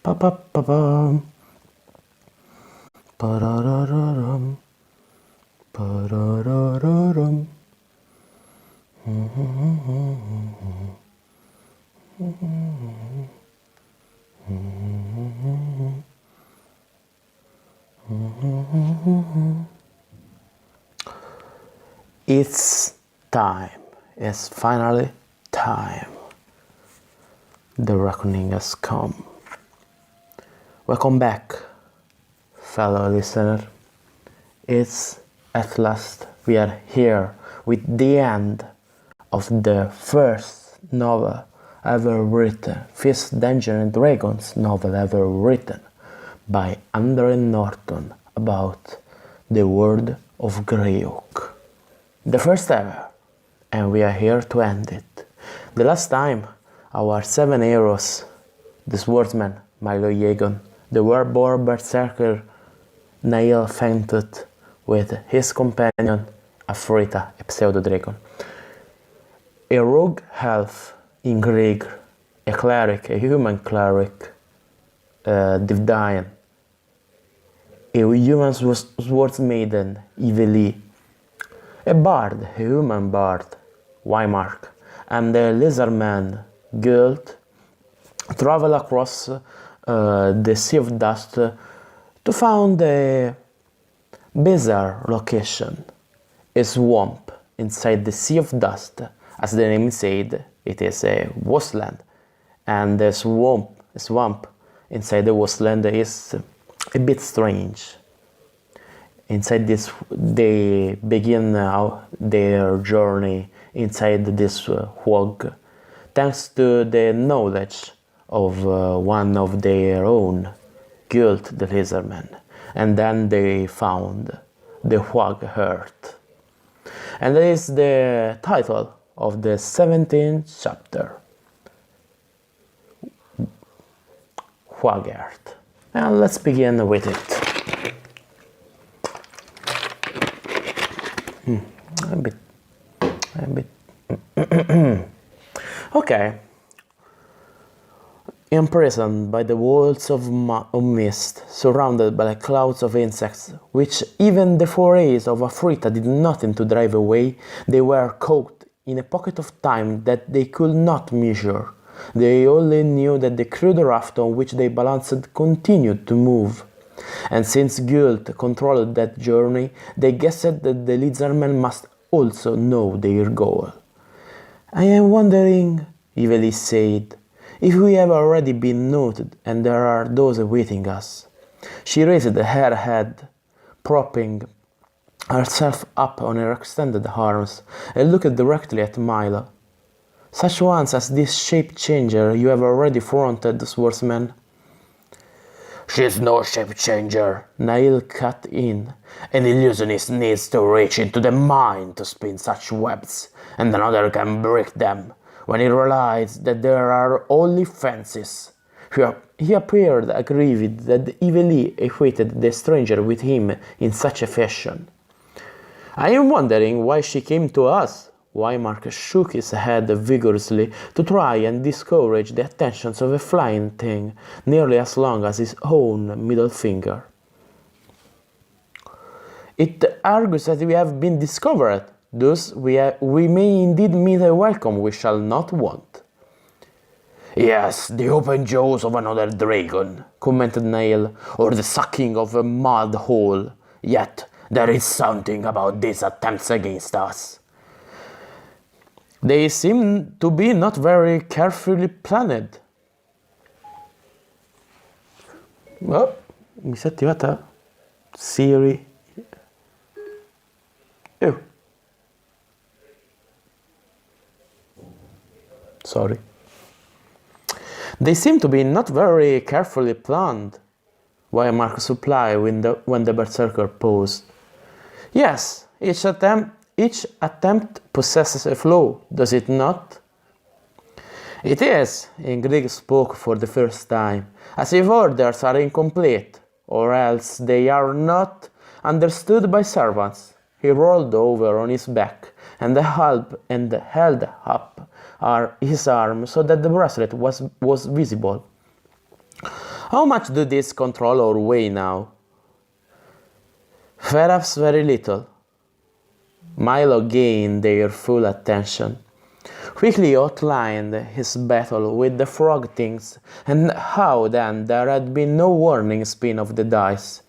Pa pa pa pam. Pa-da-da-da-dum. Pa-da-da-da-dum. It's time. It's finally time. The reckoning has come. Welcome back, fellow listener. It's at last we are here with the end of the first novel ever written, first Dungeons and Dragons novel ever written by Norton about the world of Grey Oak. The first ever, and we are here to end it. The last time, our 7 heroes, the swordsman Milo Yeagon, the warboar berserker Nail fainted with his companion Afrita, a pseudo-dragon, a rogue elf in Grieg, a cleric, a human cleric, Divdian, a human swords maiden, Iveli, a bard, a human bard, Wymark, and the lizardman, Gult, travel across the Sea of Dust to find a bizarre location, a swamp inside the Sea of Dust. As the name said, it is a wasteland, and the swamp inside the wasteland is a bit strange. Inside this, they begin their journey inside this Quag, thanks to the knowledge of one of their own, Gult the Lizardman, and then they found the Quag Heart. And that is the title of the 17th chapter, Quag Heart. And let's begin with it. A bit. Okay. Imprisoned by the walls of mist, surrounded by clouds of insects, which even the forays of Afrita did nothing to drive away, they were caught in a pocket of time that they could not measure. They only knew that the crude raft on which they balanced continued to move. And since Gult controlled that journey, they guessed that the lizardmen must also know their goal. I am wondering, Iveli said, if we have already been noted and there are those awaiting us. She raised her head, propping herself up on her extended arms, and looked directly at Milo. Such ones as this shape changer you have already fronted, swordsman. She's no shape changer, Nail cut in. An illusionist needs to reach into the mind to spin such webs, and another can break them. When he realized that there are only fences, he appeared aggrieved that Iveli equated the stranger with him in such a fashion. I am wondering why she came to us. Wymark shook his head vigorously to try and discourage the attentions of a flying thing nearly as long as his own middle finger. It argues that we have been discovered. Thus, we may indeed meet a welcome we shall not want. Yes, the open jaws of another dragon, commented Nail, or the sucking of a mud hole. Yet, there is something about these attempts against us. They seem to be not very carefully planned. Oh, mi si è attivata Siri. Oh. Sorry. They seem to be not very carefully planned, Wymark supplied when the berserker paused. Yes, each attempt possesses a flaw, does it not? It is, Ingrid spoke for the first time, as if orders are incomplete, or else they are not understood by servants. He rolled over on his back and held up his arm so that the bracelet was visible. How much do these control our way now? Perhaps very little. Milo gained their full attention, quickly outlined his battle with the frog things, and how then there had been no warning spin of the dice.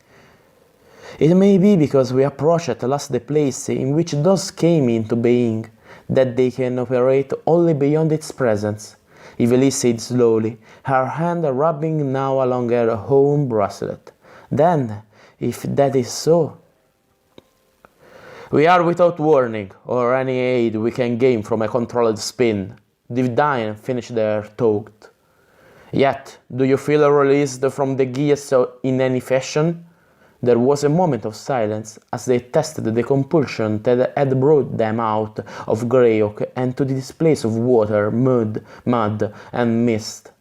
It may be because we approached at last the place in which those came into being, that they can operate only beyond its presence, Evelyn said slowly, her hand rubbing now along her home bracelet. Then, if that is so, we are without warning, or any aid we can gain from a controlled spin. Divine finished their thought. Yet, do you feel released from the gears in any fashion? There was a moment of silence as they tested the compulsion that had brought them out of Grey Oak and to this place of water, mud, and mist.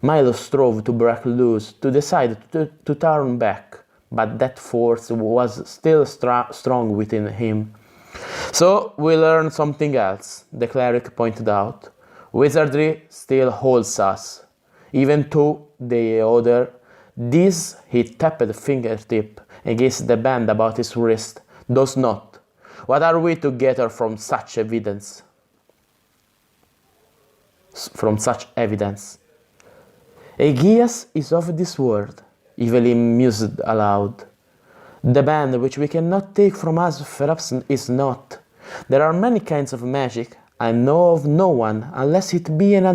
Milo strove to break loose, to decide to turn back, but that force was still strong within him. So we learned something else, the cleric pointed out. Wizardry still holds us, even though the other. This, he tapped a fingertip against the band about his wrist, does not. What are we to gather from such evidence? Aegeus is of this world, Evelyn mused aloud. The band which we cannot take from us perhaps is not. There are many kinds of magic. I know of no one, unless it be an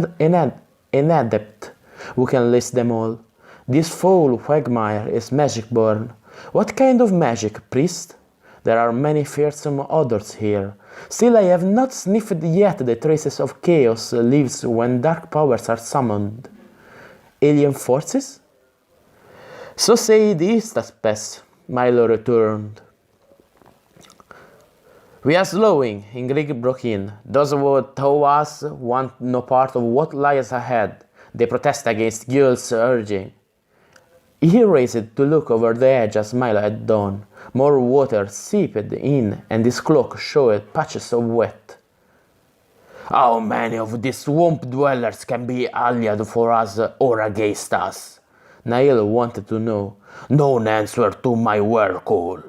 adept, who can list them all. This foul quagmire is magic-born. What kind of magic, priest? There are many fearsome odors here. Still I have not sniffed yet the traces of chaos leaves when dark powers are summoned. Alien forces? So say the Eastaspes, Milo returned. We are slowing, Ingrid broke in. Those who tow us want no part of what lies ahead. They protest against Gil's urging. He raised to look over the edge as Milo had done. More water seeped in, and his cloak showed patches of wet. How many of these swamp dwellers can be allied for us or against us? Nail wanted to know. None answered to my war call.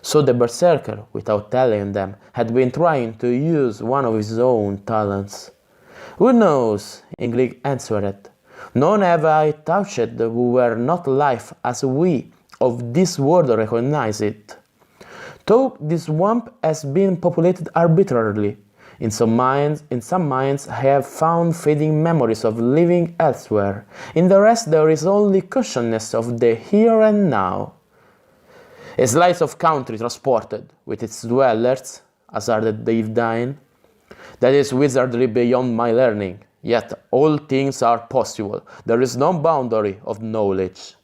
So the berserker, without telling them, had been trying to use one of his own talents. Who knows? Ingrid answered. None have I touched who were not life as we of this world recognize it. Though this swamp has been populated arbitrarily, in some minds I have found fading memories of living elsewhere. In the rest there is only consciousness of the here and now. A slice of country transported, with its dwellers, hazarded Divine. That is wizardry beyond my learning. Yet all things are possible. There is no boundary of knowledge.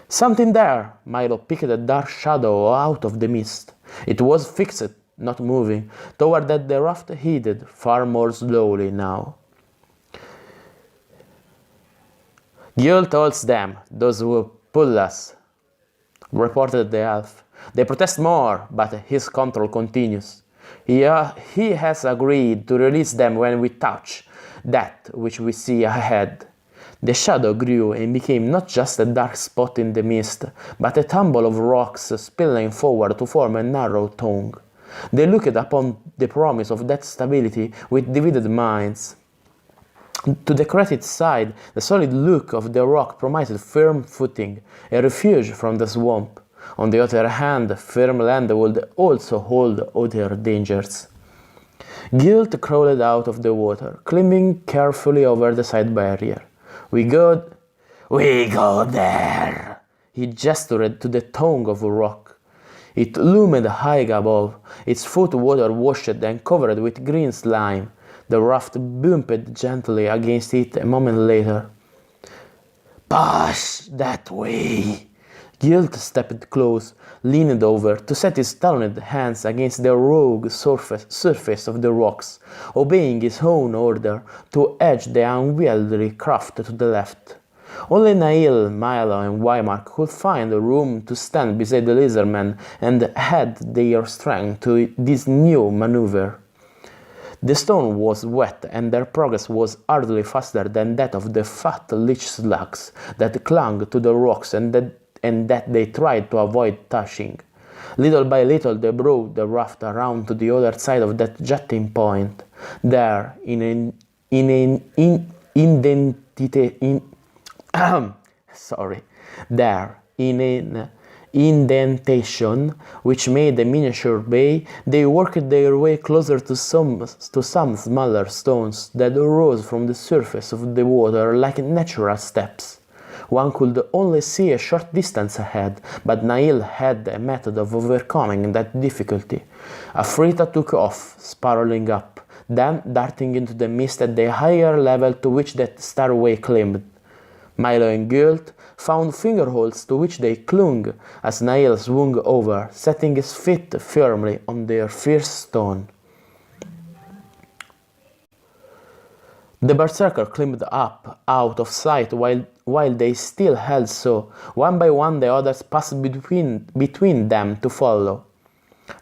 Something there. Milo picked a dark shadow out of the mist. It was fixed, not moving, toward that the raft headed, far more slowly now. Gil tells them, those who pull us, reported the elf. They protest more, but his control continues. He has agreed to release them when we touch that which we see ahead. The shadow grew and became not just a dark spot in the mist, but a tumble of rocks spilling forward to form a narrow tongue. They looked upon the promise of that stability with divided minds. To the crated side, the solid look of the rock promised firm footing, a refuge from the swamp. On the other hand, firm land would also hold other dangers. Guilt crawled out of the water, climbing carefully over the side barrier. We go there! He gestured to the tongue of a rock. It loomed high above, its foot water washed and covered with green slime. The raft bumped gently against it a moment later. Push that way! Guilt stepped close, leaned over to set his taloned hands against the rogue surface of the rocks, obeying his own order to edge the unwieldy craft to the left. Only Nail, Milo, and Wymark could find room to stand beside the lizardman and add their strength to this new maneuver. The stone was wet, and their progress was hardly faster than that of the fat leech slugs that clung to the rocks and that they tried to avoid touching. Little by little they brought the raft around to the other side of that jutting point. There, there, in an indentation which made a miniature bay, they worked their way closer to some smaller stones that arose from the surface of the water like natural steps. One could only see a short distance ahead, but Nail had a method of overcoming that difficulty. Afrita took off, spiraling up, then darting into the mist at the higher level to which that stairway climbed. Milo and Gult found fingerholds to which they clung as Nail swung over, setting his feet firmly on their fierce stone. The berserker climbed up, out of sight, while they still held so. One by one the others passed between them to follow.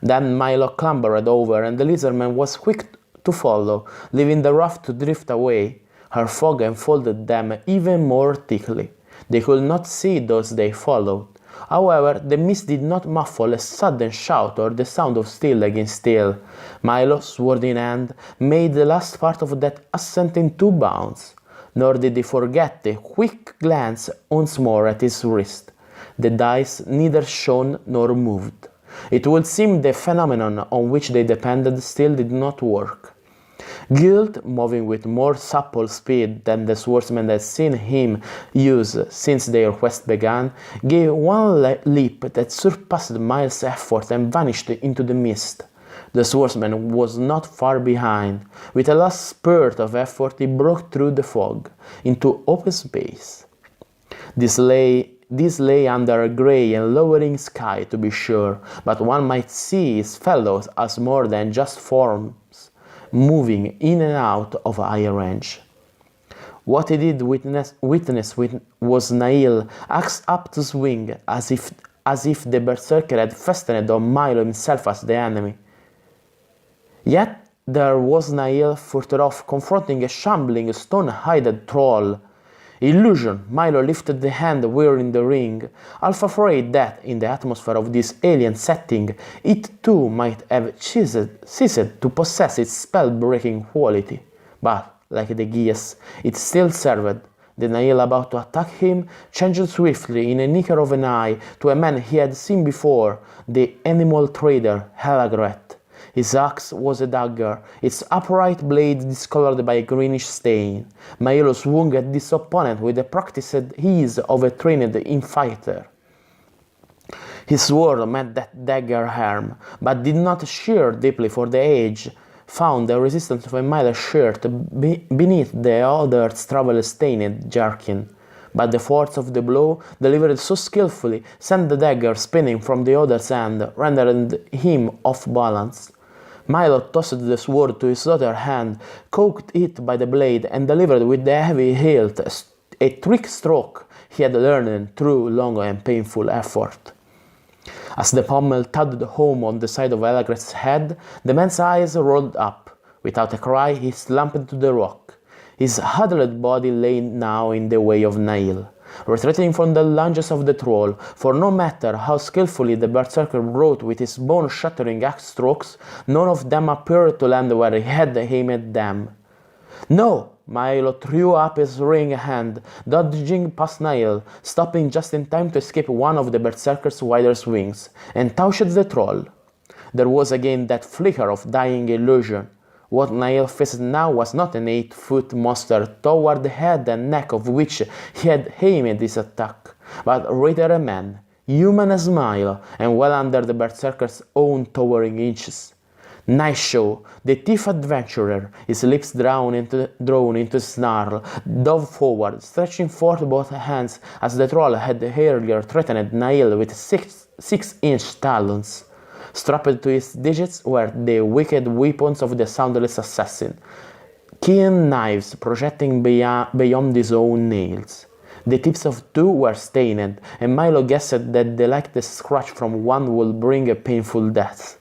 Then Milo clambered over, and the lizardman was quick to follow, leaving the raft to drift away. Her fog enfolded them even more thickly. They could not see those they followed. However, the mist did not muffle a sudden shout or the sound of steel against steel. Milo, sword in hand, made the last part of that ascent in 2 bounds. Nor did he forget a quick glance once more at his wrist. The dice neither shone nor moved. It would seem the phenomenon on which they depended still did not work. Gult, moving with more supple speed than the swordsman had seen him use since their quest began, gave one leap that surpassed Miles' effort and vanished into the mist. The swordsman was not far behind. With a last spurt of effort he broke through the fog, into open space. This lay under a grey and lowering sky, to be sure, but one might see his fellows as more than just forms, moving in and out of eye range. What he did witness was Nail axe up to swing, as if the berserker had fastened on Milo himself as the enemy. Yet there was Nail further off, confronting a shambling, stone-hided troll. Illusion! Milo lifted the hand wearing the ring, half afraid that, in the atmosphere of this alien setting, it too might have ceased to possess its spell-breaking quality. But, like the geese, it still served. The Nail about to attack him changed swiftly in a nicker of an eye to a man he had seen before, the animal trader Helagret. His axe was a dagger, its upright blade discolored by a greenish stain. Milo swung at this opponent with the practiced ease of a trained infighter. His sword met that dagger harm, but did not shear deeply, for the edge found the resistance of a Milo's shirt beneath the other's travel-stained jerkin. But the force of the blow, delivered so skillfully, sent the dagger spinning from the other's hand, rendering him off balance. Milo tossed the sword to his other hand, caught it by the blade, and delivered with the heavy hilt a trick stroke he had learned through long and painful effort. As the pommel thudded home on the side of Elagret's head, the man's eyes rolled up. Without a cry, he slumped to the rock. His huddled body lay now in the way of Nail, retreating from the lunges of the troll, for no matter how skillfully the berserker wrought with his bone-shattering axe strokes, none of them appeared to land where he had aimed them. No! Milo threw up his ring hand, dodging past Nail, stopping just in time to escape one of the berserker's wider swings, and touched the troll. There was again that flicker of dying illusion. What Nail faced now was not an 8-foot monster toward the head and neck of which he had aimed his attack, but rather a man, human as Milo, and well under the berserker's own towering inches. Nice show! The thief adventurer, his lips drawn into a snarl, dove forward, stretching forth both hands as the troll had earlier threatened Nail with 6-inch talons. Strapped to his digits were the wicked weapons of the soundless assassin, keen knives projecting beyond his own nails. The tips of 2 were stained, and Milo guessed that the lightest scratch from one would bring a painful death.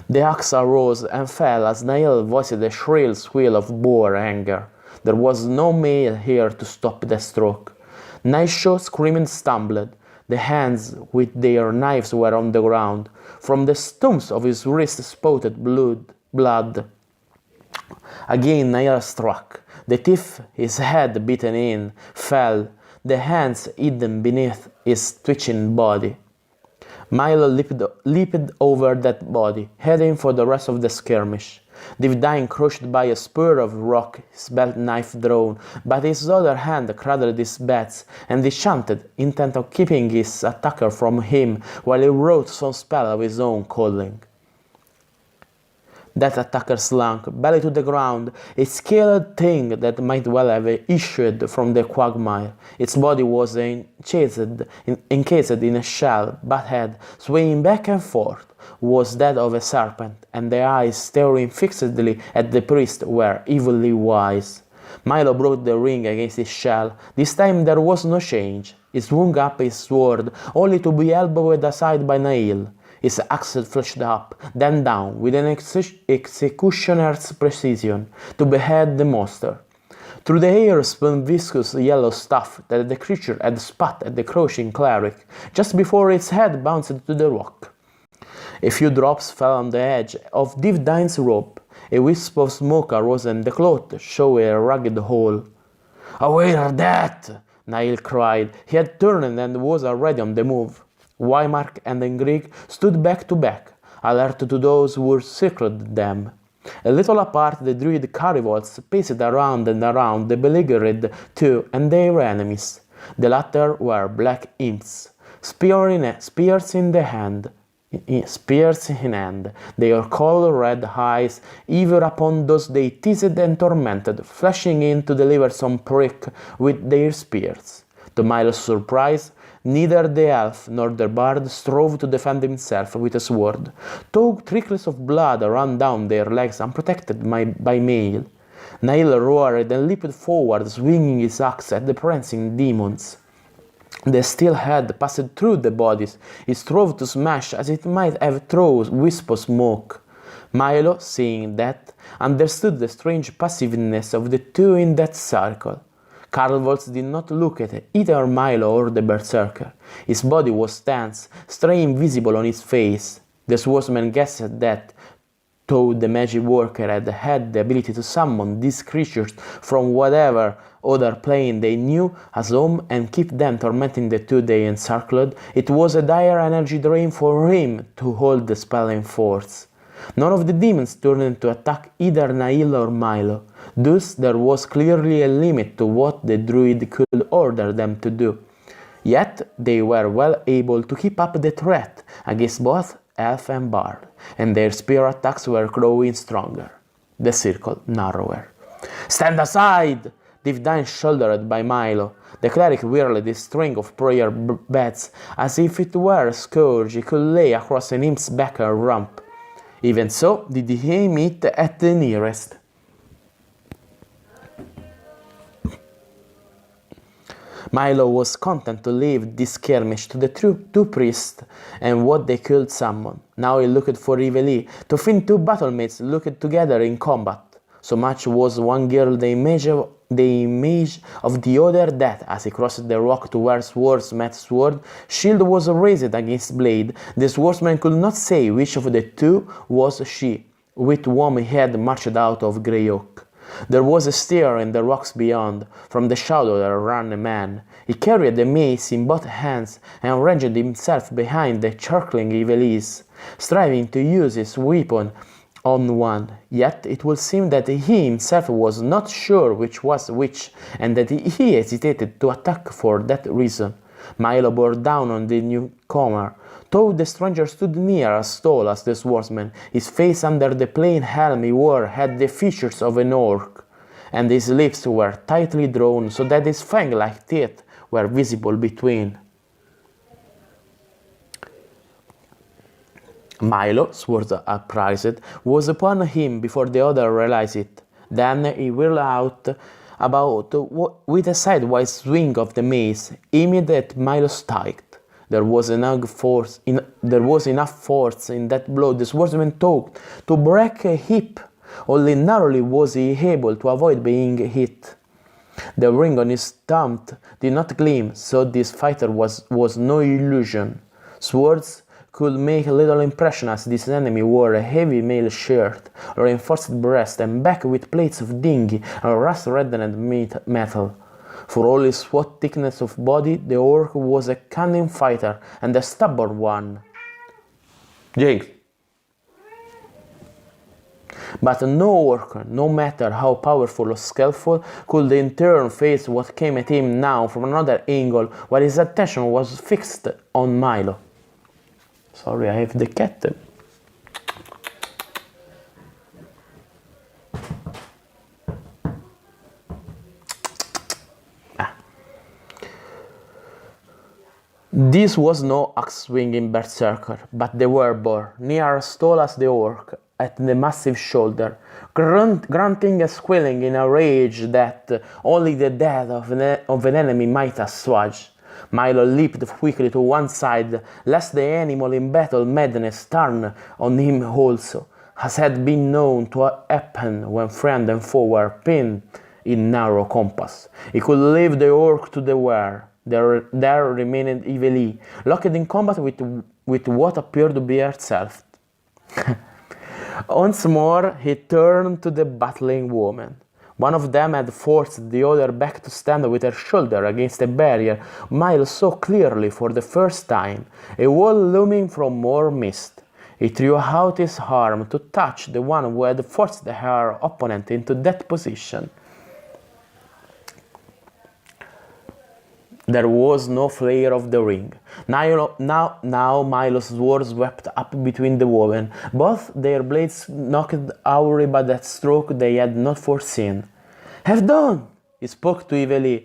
The axe arose and fell as Niall voiced a shrill squeal of boar anger. There was no male here to stop the stroke. Naisho screaming stumbled. The hands with their knives were on the ground. From the stumps of his wrist spouted blood. Again Niall struck. The teeth, his head beaten in, fell, the hands hidden beneath his twitching body. Milo leaped over that body, heading for the rest of the skirmish. Divdine crushed by a spur of rock, his belt knife drawn, but his other hand cradled his bats, and he chanted, intent on keeping his attacker from him, while he wrote some spell of his own calling. That attacker slunk, belly to the ground, a scaled thing that might well have issued from the quagmire. Its body was encased in a shell, but head, swaying back and forth, was that of a serpent, and the eyes staring fixedly at the priest were evilly wise. Milo brought the ring against his shell. This time there was no change. He swung up his sword, only to be elbowed aside by Niall. His axe flashed up, then down, with an executioner's precision, to behead the monster. Through the air spun viscous yellow stuff that the creature had spat at the crouching cleric, just before its head bounced to the rock. A few drops fell on the edge of Divdine's robe. A wisp of smoke arose and the cloth showed a ragged hole. "Aware that!" Niall cried. He had turned and was already on the move. Wymark and Engrig stood back to back, alert to those who circled them. A little apart, the druid Carivols paced around and around the beleaguered two and their enemies. The latter were black imps, spears in hand, their cold red eyes ever upon those they teased and tormented, flashing in to deliver some prick with their spears. To Milo's surprise, neither the elf nor the bard strove to defend himself with a sword, though trickles of blood ran down their legs unprotected by mail. Niall roared and leaped forward, swinging his axe at the prancing demons. The steel head passed through the bodies. He strove to smash as it might have thrown wisp of smoke. Milo, seeing that, understood the strange passiveness of the two in that circle. Carlvolz did not look at either Milo or the berserker. His body was tense, strain visible on his face. The swordsman guessed that, though the magic worker had the ability to summon these creatures from whatever other plane they knew as home and keep them tormenting the two they encircled, it was a dire energy drain for him to hold the spell in force. None of the demons turned to attack either Niall or Milo. Thus there was clearly a limit to what the druid could order them to do. Yet they were well able to keep up the threat against both elf and bard, and their spear attacks were growing stronger. The circle narrower. "Stand aside!" Divdine shouldered by Milo. The cleric whirled his string of prayer bats as if it were a scourge he could lay across an imp's back and rump. Even so, did he aim it at the nearest. Milo was content to leave this skirmish to the two priests and what they could summon. Now he looked for Yveli, to find two battlemates looked together in combat. So much was one girl the image of the other that, as he crossed the rock to where swords met sword, shield was raised against blade. The swordsman could not say which of the two was she, with whom he had marched out of Grey Oak. There was a stir in the rocks beyond. From the shadow there ran a man. He carried a mace in both hands and ranged himself behind the circling Yvelis, striving to use his weapon on one. Yet it would seem that he himself was not sure which was which, and that he hesitated to attack for that reason. Milo bore down on the newcomer, though the stranger stood near as tall as the swordsman. His face under the plain helm he wore had the features of an orc, and his lips were tightly drawn so that his fang-like teeth were visible between. Milo, sword upraised, was upon him before the other realized it. Then he whirled about with a sidewise swing of the mace, aimed at Milo's thigh. There was enough force in that blow the swordsman took to break a hip. Only narrowly was he able to avoid being hit. The ring on his thumb did not gleam, so this fighter was no illusion. Swords could make little impression as this enemy wore a heavy mail shirt, reinforced breast and back with plates of dingy and rust-reddened metal. For all his what thickness of body, the orc was a cunning fighter and a stubborn one. Jinx. But no orc, no matter how powerful or skillful, could in turn face what came at him now from another angle while his attention was fixed on Milo. Sorry, I have the cat. This was no axe-swinging berserker, but the werebore, near as tall as the orc, at the massive shoulder, grunting and squealing in a rage that only the death of an enemy might assuage. Milo leaped quickly to one side, lest the animal in battle madness turn on him also, as had been known to happen when friend and foe were pinned in narrow compass. He could leave the orc to the were. There remained Evely, locked in combat with what appeared to be herself. Once more he turned to the battling woman. One of them had forced the other back to stand with her shoulder against a barrier Milo saw clearly for the first time, a wall looming from more mist. He threw out his arm to touch the one who had forced her opponent into that position. There was no flare of the ring. Now Milo's sword swept up between the women. Both their blades knocked awry by that stroke they had not foreseen. "Have done!" he spoke to Evely.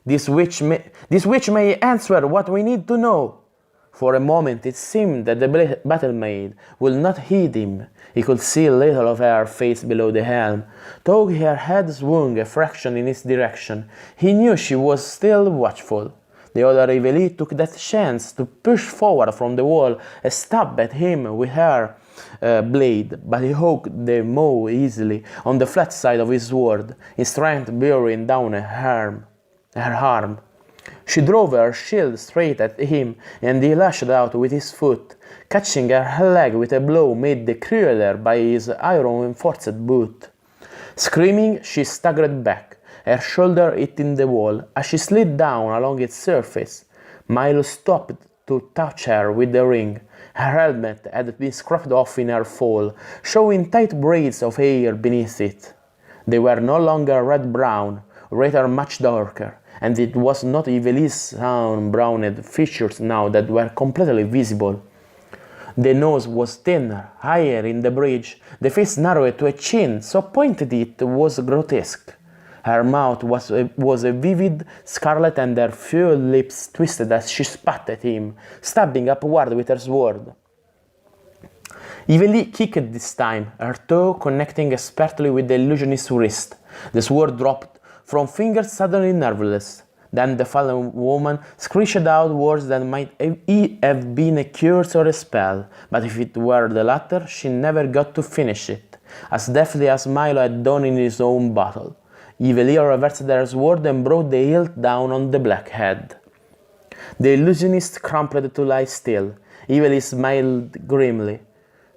This witch may answer what we need to know." For a moment it seemed that the battle-maid would not heed him. He could see little of her face below the helm. Though her head swung a fraction in his direction, he knew she was still watchful. The other Evely took that chance to push forward from the wall and stab at him with her blade, but he hooked the maw easily on the flat side of his sword, his strength bearing down her arm. She drove her shield straight at him, and he lashed out with his foot, catching her leg with a blow made the crueler by his iron-enforced boot. Screaming, she staggered back, her shoulder hitting the wall. As she slid down along its surface, Milo stopped to touch her with the ring. Her helmet had been scraped off in her fall, showing tight braids of hair beneath it. They were no longer red-brown, rather much darker, and it was not Evely's sun-browned features now that were completely visible. The nose was thinner, higher in the bridge, the face narrowed to a chin so pointed it was grotesque. Her mouth was a vivid scarlet and her full lips twisted as she spat at him, stabbing upward with her sword. Evely kicked this time, her toe connecting expertly with the illusionist's wrist. The sword dropped from fingers suddenly nerveless. Then the fallen woman screeched out words that might have been a curse or a spell, but if it were the latter, she never got to finish it, as deftly as Milo had done in his own battle. Evely reversed her sword and brought the hilt down on the black head. The illusionist crumpled to lie still. Evely smiled grimly.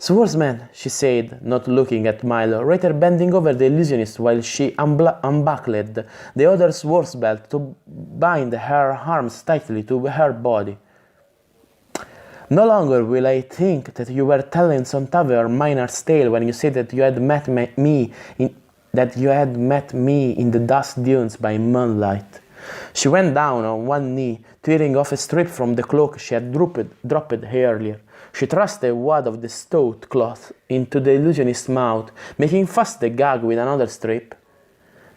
"Swordsman," she said, not looking at Milo, rather bending over the illusionist while she unbuckled the other sword's belt to bind her arms tightly to her body. "No longer will I think that you were telling some tavern miner's tale when you said that you had met me in the dust dunes by moonlight." She went down on one knee, tearing off a strip from the cloak she had dropped earlier. She thrust a wad of the stout cloth into the illusionist's mouth, making fast the gag with another strip.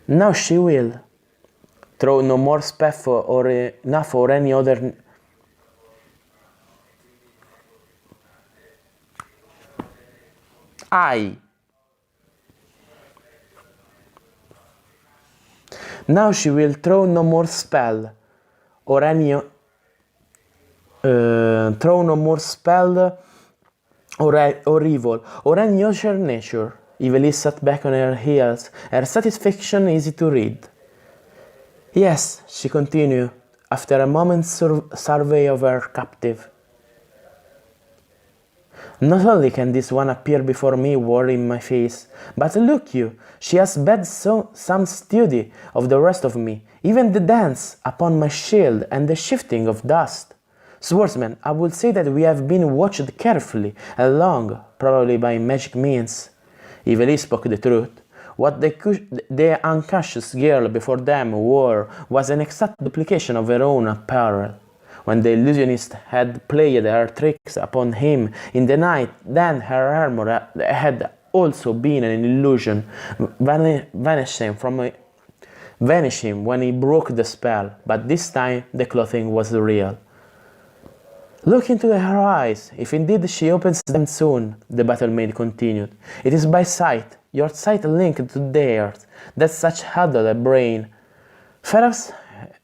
"Now she will throw no more spaff or enough or any other." "Aye. Now she will throw no more spell or any throw no more spell or evil, or any other nature. Evilly sat back on her heels, her satisfaction easy to read. Yes, she continued, after a moment's survey of her captive. Not only can this one appear before me worrying my face, but look you, she has bad some study of the rest of me, even the dance upon my shield and the shifting of dust. Swordsman, I would say that we have been watched carefully and long, probably by magic means. Evilly spoke the truth. What the unconscious girl before them wore was an exact duplication of her own apparel. When the illusionist had played her tricks upon him in the night, then her armor had also been an illusion, vanishing when he broke the spell, but this time the clothing was real. Look into her eyes, if indeed she opens them soon, the battle-maid continued. It is by sight, your sight linked to theirs, that such huddle a brain. Perhaps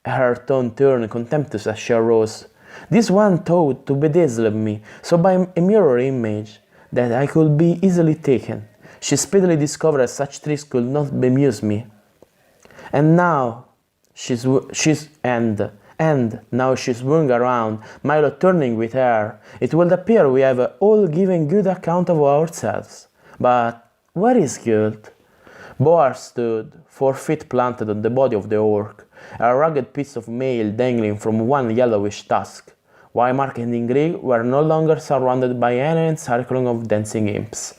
her tone turned contemptuous as she arose. This one thought to bedazzle me, so by a mirror image, that I could be easily taken. She speedily discovered that such tricks could not bemuse me. And now now she swung around, Milo turning with her. It will appear we have all given good account of ourselves. But where is guilt? Boar stood, 4 feet planted on the body of the orc, a rugged piece of mail dangling from one yellowish tusk. Wymark and Ingrid were no longer surrounded by any encircling of dancing imps.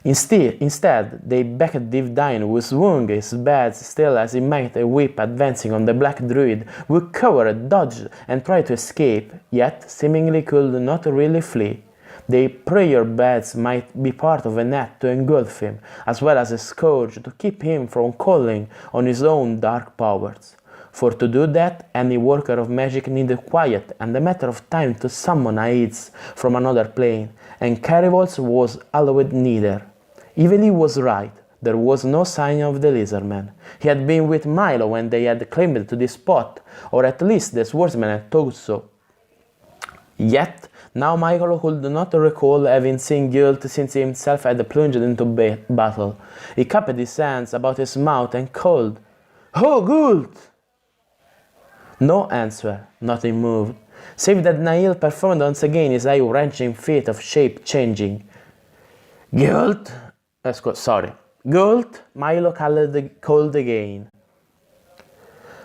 Instead, they backed Divdine, who swung his badge still as he might a whip advancing on the black druid, who covered, dodged, and tried to escape, yet seemingly could not really flee. The prayer beds might be part of a net to engulf him, as well as a scourge to keep him from calling on his own dark powers. For to do that, any worker of magic needed quiet and a matter of time to summon aids from another plane, and Carivols was allowed neither. Evilly was right, there was no sign of the lizardman. He had been with Milo when they had claimed to this spot, or at least the swordsman had thought so. Yet, now Milo could not recall having seen Guilt since he himself had plunged into battle. He cupped his hands about his mouth and called, "Oh, Guilt!" No answer, nothing moved, save that Nail performed once again his eye-wrenching feat of shape-changing. "Guilt!" Guilt! Milo called again.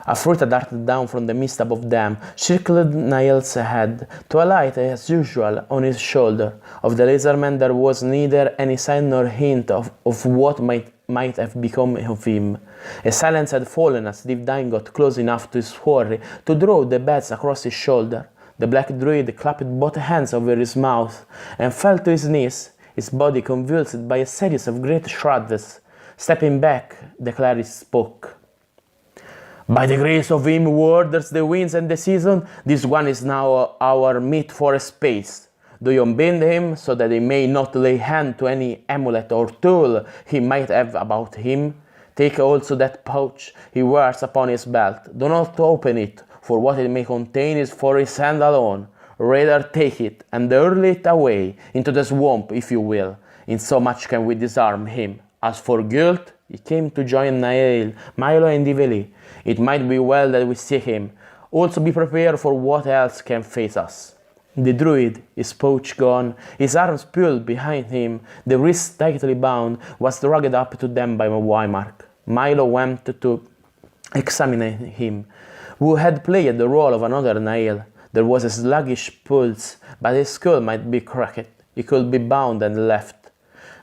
A fruit darted down from the mist above them, circled Niall's head, to alight as usual on his shoulder. Of the lizardman there was neither any sign nor hint of what might have become of him. A silence had fallen as Divdine got close enough to his quarry to draw the bats across his shoulder. The black druid clapped both hands over his mouth and fell to his knees, his body convulsed by a series of great shuders. Stepping back, the cleric spoke. "By the grace of him who orders the winds and the season, this one is now our meat for a space. Do you unbind him, so that he may not lay hand to any amulet or tool he might have about him. Take also that pouch he wears upon his belt. Do not open it, for what it may contain is for his hand alone. Rather take it, and hurl it away, into the swamp, if you will. In so much can we disarm him. As for guilt," he came to join Milo and Iveli. "It might be well that we see him. Also be prepared for what else can face us." The druid, his pouch gone, his arms pulled behind him, the wrists tightly bound, was dragged up to them by Wymark. Milo went to examine him, who had played the role of another Nail. There was a sluggish pulse, but his skull might be cracked. He could be bound and left.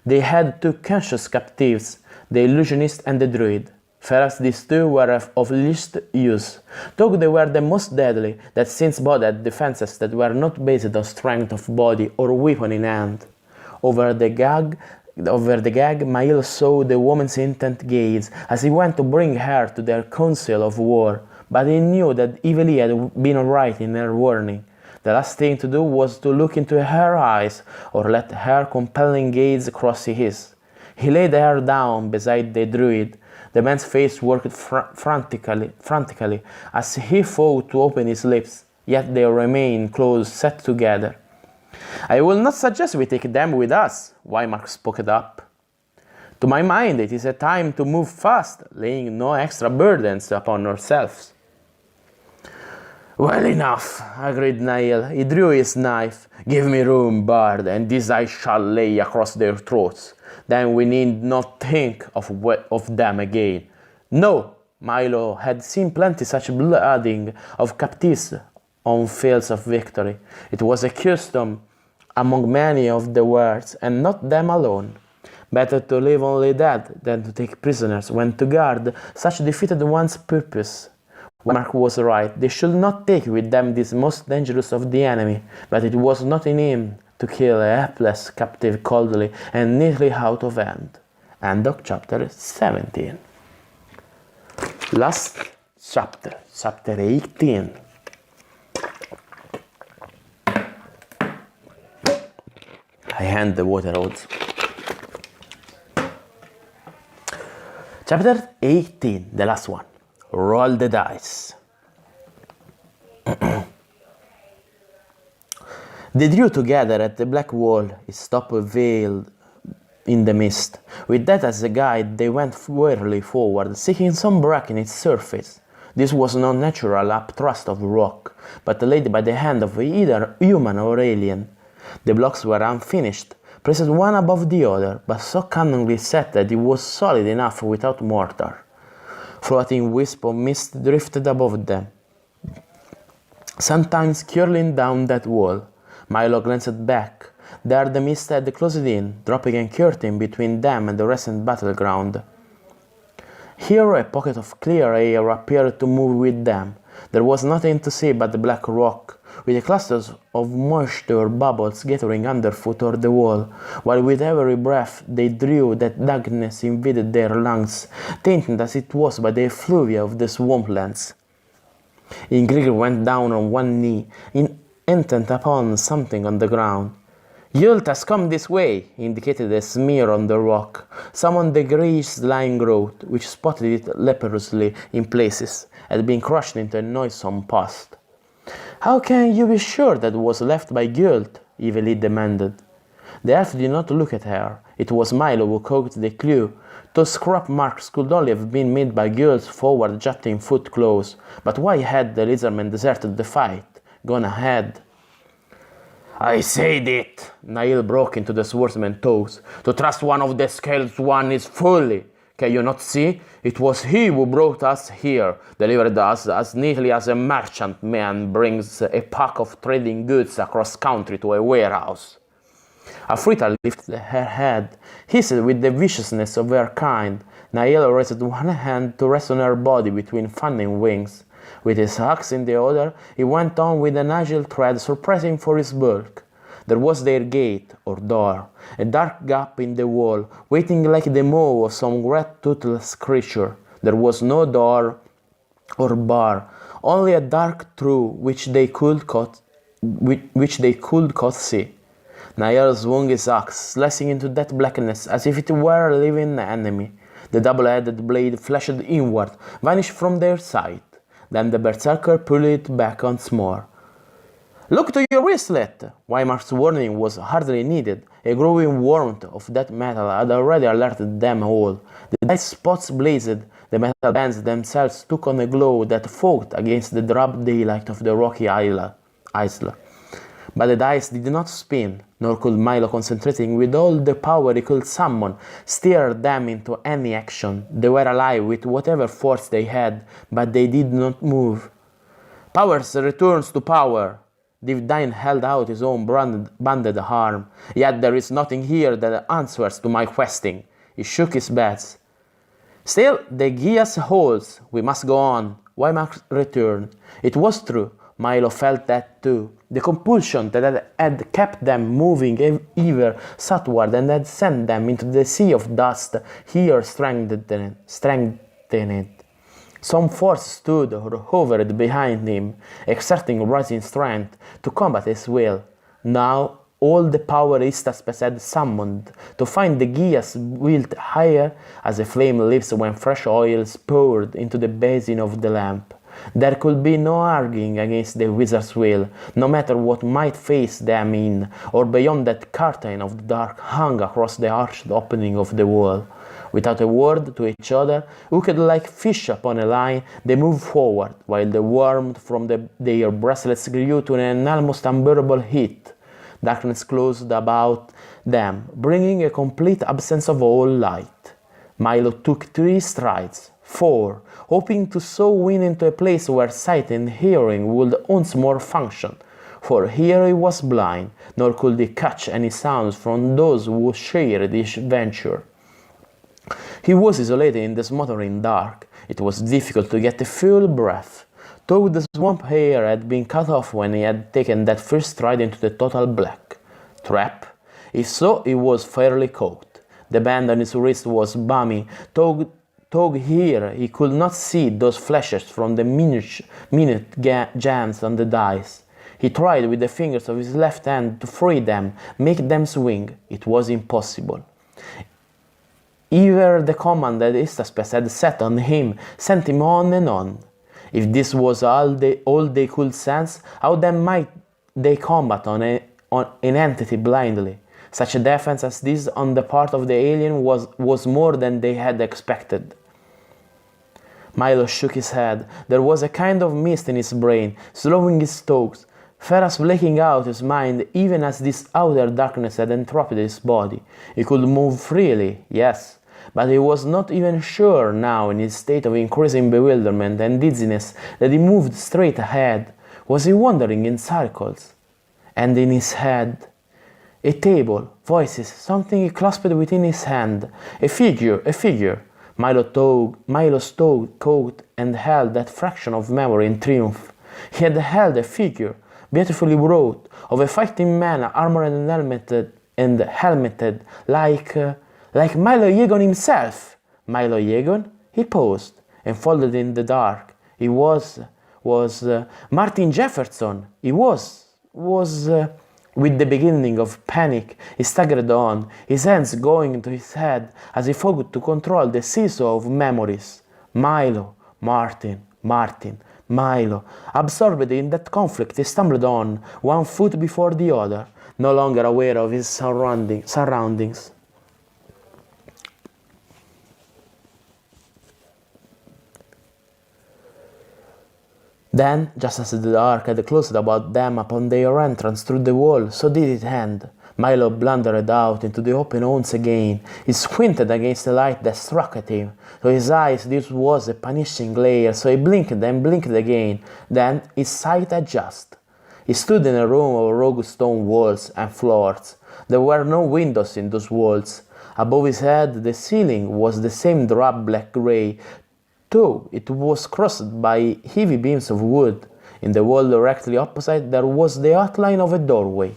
They had 2 conscious captives, the illusionist and the druid. Perhaps these 2 were of least use, though they were the most deadly, that since both had defenses that were not based on strength of body or weapon in hand. Over the gag, Mail saw the woman's intent gaze as he went to bring her to their council of war, but he knew that Iveli had been right in her warning. The last thing to do was to look into her eyes, or let her compelling gaze cross his. He laid her down beside the druid. The man's face worked frantically as he fought to open his lips, yet they remain close set together. I will not suggest we take them with us, Weimar spoke it up. To my mind, it is a time to move fast, laying no extra burdens upon ourselves. Well enough, agreed Niall. He drew his knife. Give me room, Bard, and this I shall lay across their throats. Then we need not think of them again. No, Milo had seen plenty such blooding of captives on fields of victory. It was a custom among many of the wards, and not them alone. Better to leave only dead than to take prisoners when to guard such defeated one's purpose. Mark was right. They should not take with them this most dangerous of the enemy, but it was not in him to kill a helpless captive coldly and neatly out of hand. End of chapter 17. Last chapter, chapter 18. I hand the water out. Chapter 18, the last one. Roll the dice. They drew together at the black wall, his top veiled in the mist. With that as a guide, they went wearily forward, seeking some break in its surface. This was no natural upthrust of rock, but laid by the hand of either human or alien. The blocks were unfinished, pressed one above the other, but so cunningly set that it was solid enough without mortar. Floating wisp of mist drifted above them, sometimes curling down that wall. Milo glanced back. There the mist had closed in, dropping a curtain between them and the recent battleground. Here a pocket of clear air appeared to move with them. There was nothing to see but the black rock, with clusters of moisture bubbles gathering underfoot or the wall, while with every breath they drew that darkness invaded their lungs, tainted as it was by the effluvia of the swamplands. Ingrid went down on one knee, intent upon something on the ground. Yult has come this way, indicated a smear on the rock, some on the greyish slime growth, which spotted it leprously in places, had been crushed into a noisome pus. How can you be sure that was left by Yult? Evilly demanded. The elf did not look at her. It was Milo who coaxed the clue. Those scrap marks could only have been made by Yult's forward jutting foot claws, but why had the lizardman deserted the fight? Gone ahead. I said it, Niall broke into the swordsman's toes. To trust one of the scaled one is folly. Can you not see? It was he who brought us here, delivered us as neatly as a merchant man brings a pack of trading goods across country to a warehouse. Afrita lifted her head, hissed with the viciousness of her kind. Niall raised one hand to rest on her body between fanning wings. With his axe in the other, he went on with an agile tread surprising for his bulk. There was their gate, or door, a dark gap in the wall, waiting like the maw of some great toothless creature. There was no door or bar, only a dark through which they could see. Niall swung his axe, slicing into that blackness as if it were a living enemy. The double-headed blade flashed inward, vanished from their sight. Then the berserker pulled it back once more. Look to your wristlet! Weimar's warning was hardly needed. A growing warmth of that metal had already alerted them all. The dice spots blazed. The metal bands themselves took on a glow that fought against the drab daylight of the rocky isle. But the dice did not spin, nor could Milo, concentrating with all the power he could summon, steer them into any action. They were alive with whatever force they had, but they did not move. Powers returns to power. Divdine held out his own banded arm. Yet there is nothing here that answers to my questing. He shook his bats. Still, the Gias holds. We must go on. Wymark returned. It was true. Milo felt that too. The compulsion that had kept them moving ever southward and had sent them into the sea of dust here strengthened. Some force stood or hovered behind him, exerting rising strength to combat his will. Now all the power Istaspas had summoned to find the Gias built higher as a flame lifts when fresh oil is poured into the basin of the lamp. There could be no arguing against the wizard's will, no matter what might face them in or beyond that curtain of the dark hung across the arched opening of the wall. Without a word to each other, hooked like fish upon a line, they moved forward, while the warmth from their bracelets grew to an almost unbearable heat. Darkness closed about them, bringing a complete absence of all light. Milo took 3 strides, 4, hoping to so win into a place where sight and hearing would once more function. For here he was blind, nor could he catch any sounds from those who shared his venture. He was isolated in the smothering dark. It was difficult to get a full breath. Toad's swamp hair had been cut off when he had taken that first stride into the total black. Trap? If so, he was fairly caught. The band on his wrist was balmy. Toad here, he could not see those flashes from the minute jams on the dice. He tried with the fingers of his left hand to free them, make them swing. It was impossible. Either the command that Istaspes had set on him sent him on and on. If this was all they could sense, how then might they combat an entity blindly? Such a defense as this on the part of the alien was more than they had expected. Milo shook his head. There was a kind of mist in his brain, slowing his thoughts, Ferrous blanking out his mind even as this outer darkness had entrapped his body. He could move freely, yes, but he was not even sure now in his state of increasing bewilderment and dizziness that he moved straight ahead. Was he wandering in circles? And in his head, a table, voices, something he clasped within his hand. A figure. Milo caught and held that fraction of memory in triumph. He had held a figure, beautifully wrought, of a fighting man armored and helmeted, like Milo Yegon himself. Milo Yegon? He paused, enfolded in the dark. He was Martin Jefferson. He was with the beginning of panic, he staggered on, his hands going to his head as he fought to control the seesaw of memories. Milo, Martin, Milo. Absorbed in that conflict, he stumbled on, one foot before the other, no longer aware of his surroundings. Then, just as the dark had closed about them upon their entrance through the wall, so did it end. Milo blundered out into the open once again. He squinted against the light that struck at him. To his eyes this was a punishing glare, so he blinked and blinked again. Then his sight adjusted. He stood in a room of rugged stone walls and floors. There were no windows in those walls. Above his head the ceiling was the same drab black-grey, though it was crossed by heavy beams of wood. In the wall directly opposite there was the outline of a doorway.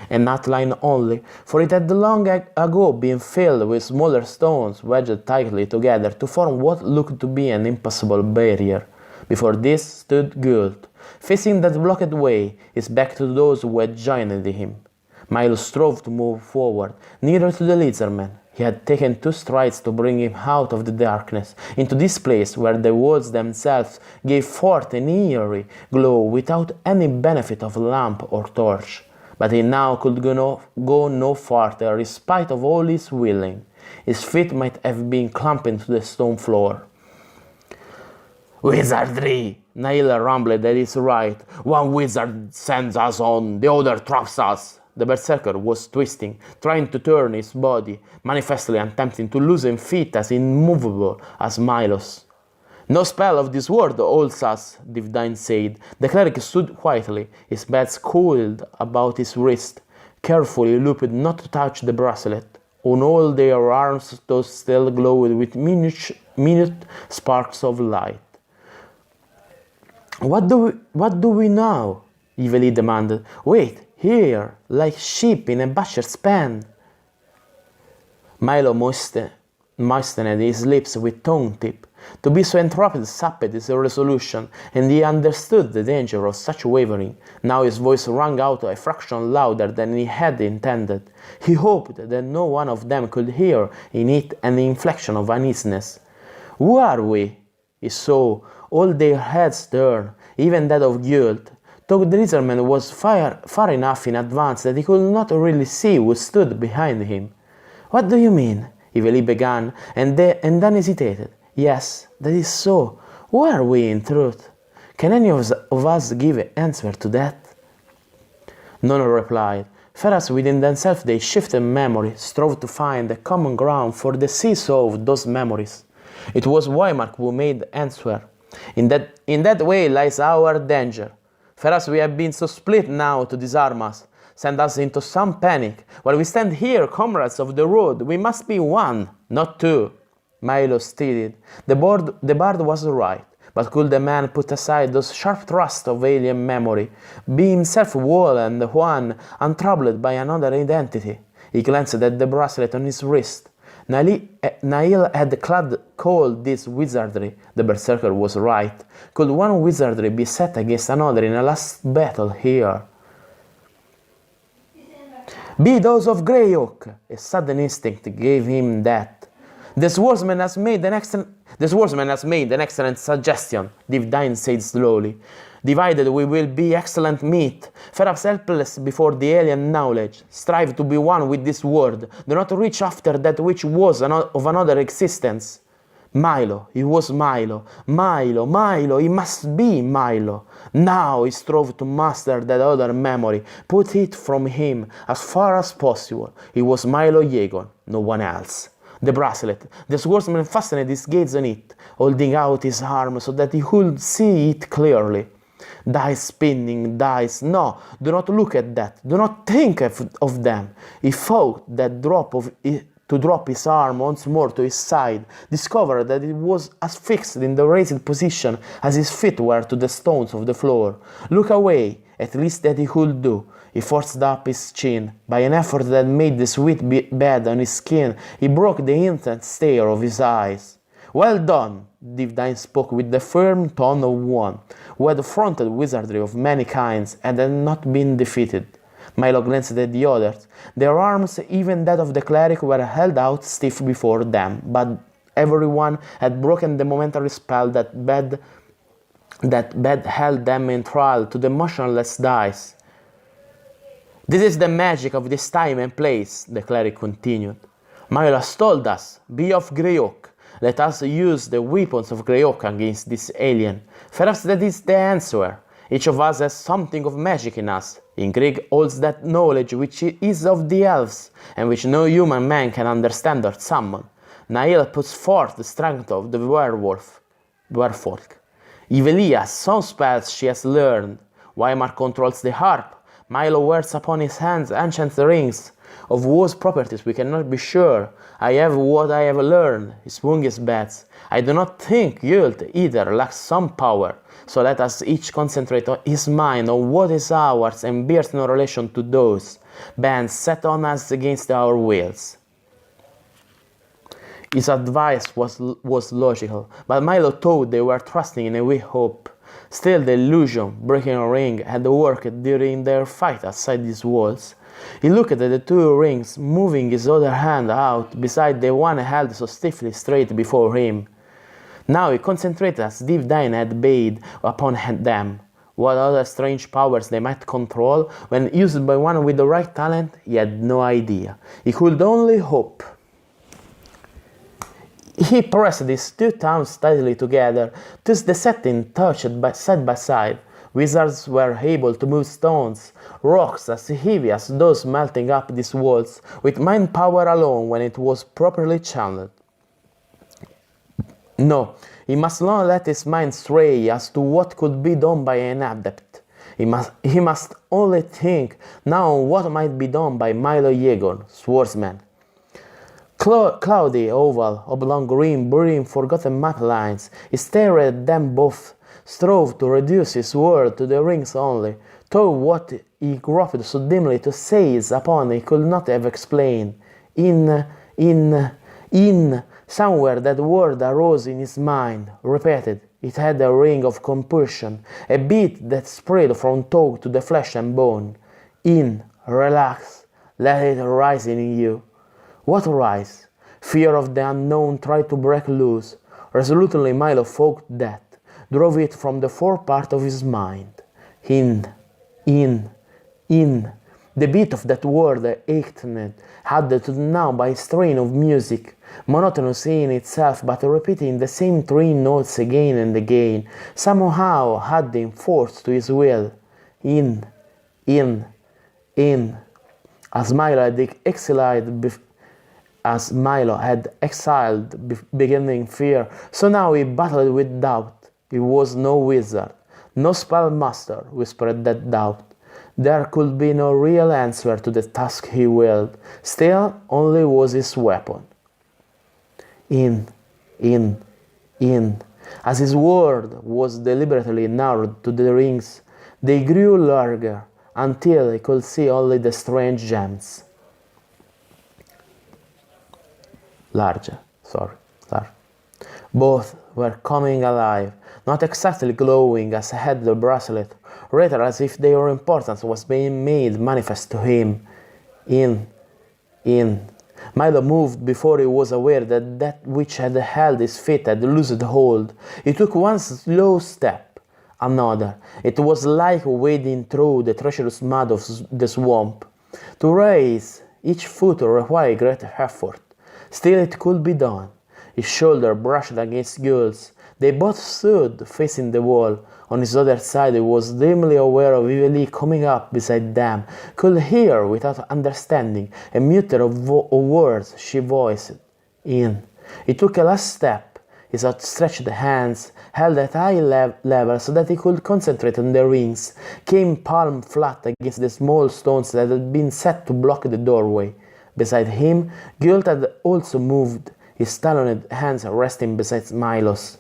An outline only, for it had long ago been filled with smaller stones wedged tightly together to form what looked to be an impassable barrier. Before this stood Gult, facing that blocked way, his back to those who had joined him. Milo strove to move forward, nearer to the lizardman. He had taken 2 strides to bring him out of the darkness, into this place where the walls themselves gave forth an eerie glow without any benefit of lamp or torch. But he now could go no farther in spite of all his willing. His feet might have been clamping to the stone floor. "Wizardry!" Naila rumbled at his right. "One wizard sends us on, the other traps us." The berserker was twisting, trying to turn his body, manifestly attempting to loosen feet as immovable as Milo's. "No spell of this world holds us," Divine said. The cleric stood quietly, his bands coiled about his wrist, carefully looped not to touch the bracelet. On all their arms those still glowed with minute sparks of light. What do we now?" Yveli demanded. "Wait, here, like sheep in a butcher's pen." Milo moistened his lips with tongue tip. To be so entrapped sapped his resolution, and he understood the danger of such wavering. Now his voice rang out a fraction louder than he had intended. He hoped that no one of them could hear in it an inflection of uneasiness. "Who are we?" He saw all their heads turned, even that of guilt. Though the lizardman was far enough in advance that he could not really see who stood behind him. "What do you mean?" Evely began, and then hesitated. "Yes, that is so. Who are we in truth? Can any of us give an answer to that?" None replied. Perhaps within themselves they shifted memory, strove to find a common ground for the seesaw of those memories. It was Waymark who made answer. In that way lies our danger. Perhaps we have been so split now to disarm us, send us into some panic. While we stand here, comrades of the road, we must be one, not two. Milo stated. The bard was right, but could the man put aside those sharp thrusts of alien memory, be himself whole and one, untroubled by another identity? He glanced at the bracelet on his wrist. Nail had called this wizardry. The berserker was right. Could one wizardry be set against another in a last battle here? "Be those of Greyhawk!" A sudden instinct gave him that. The swordsman has made an excellent suggestion," Divdine said slowly. "Divided we will be excellent meat, perhaps helpless before the alien knowledge. Strive to be one with this world. Do not reach after that which was of another existence." Milo, he was Milo. Milo, he must be Milo. Now he strove to master that other memory, put it from him as far as possible. He was Milo Yegon, no one else. The bracelet. The swordsman fastened his gaze on it, holding out his arm so that he could see it clearly. Dice spinning, dice. No, do not look at that. Do not think of them. He fought that to drop his arm once more to his side, discovered that it was as fixed in the raised position as his feet were to the stones of the floor. Look away, at least that he could do. He forced up his chin. By an effort that made the sweat bed on his skin, he broke the intense stare of his eyes. "Well done," Divdine spoke with the firm tone of one who had fronted wizardry of many kinds and had not been defeated. Milo glanced at the others. Their arms, even that of the cleric, were held out stiff before them, but everyone had broken the momentary spell that held them in trial to the motionless dice. "This is the magic of this time and place," the cleric continued. "Milo has told us, be of Greyhawk. Let us use the weapons of Greyhawk against this alien. Perhaps that is the answer. Each of us has something of magic in us. In Grieg holds that knowledge which is of the elves, and which no human man can understand or summon. Nail puts forth the strength of the werewolf. Evely has some spells she has learned. Weimar controls the harp. Milo wears upon his hands ancient rings, of whose properties we cannot be sure. I have what I have learned, he swung his bats. I do not think Yult either lacks some power, so let us each concentrate his mind on what is ours and bears no relation to those bands set on us against our wills." His advice was logical, but Milo thought they were trusting in a weak hope. Still, the illusion, breaking a ring, had worked during their fight outside these walls. He looked at the two rings, moving his other hand out beside the one held so stiffly straight before him. Now he concentrated as Divdine had bade upon them. What other strange powers they might control, when used by one with the right talent, he had no idea. He could only hope. He pressed his two thumbs tightly together, thus the setting touched side by side. Wizards were able to move stones, rocks as heavy as those melting up these walls, with mind power alone when it was properly channeled. No, he must not let his mind stray as to what could be done by an adept. He must only think now on what might be done by Milo Yegon, swordsman. Cloudy, oval, oblong, green, blurring, forgotten map lines. He stared at them both, strove to reduce his world to the rings only, though what he groped so dimly to seize upon he could not have explained. Somewhere that word arose in his mind, repeated. It had a ring of compulsion, a beat that spread from toe to the flesh and bone. Relax, let it rise in you. What rise? Fear of the unknown tried to break loose. Resolutely Milo fought that. drove it from the forepart of his mind. In, in, in. The beat of that word ached, added to now by a strain of music, monotonous in itself, but repeating the same three notes again and again, somehow adding force to his will. In, in, in. As Milo had exiled beginning fear, so now he battled with doubt. He was no wizard, no spellmaster, whispered that doubt. There could be no real answer to the task he willed, still only was his weapon. In, in, in. As his word was deliberately narrowed to the rings, they grew larger, until he could see only the strange gems. Larger. Both were coming alive, not exactly glowing as had the bracelet, rather as if their importance was being made manifest to him. In. Milo moved before he was aware that that which had held his feet had loosed hold. He took one slow step, another. It was like wading through the treacherous mud of the swamp. To raise each foot required great effort. Still it could be done. His shoulder brushed against Gul's. They both stood facing the wall. On his other side he was dimly aware of Ivy coming up beside them, could hear without understanding a mutter of words she voiced. In. He took a last step. His outstretched hands, held at high level so that he could concentrate on the rings, came palm flat against the small stones that had been set to block the doorway. Beside him, Gult had also moved, his taloned hands resting beside Milo's.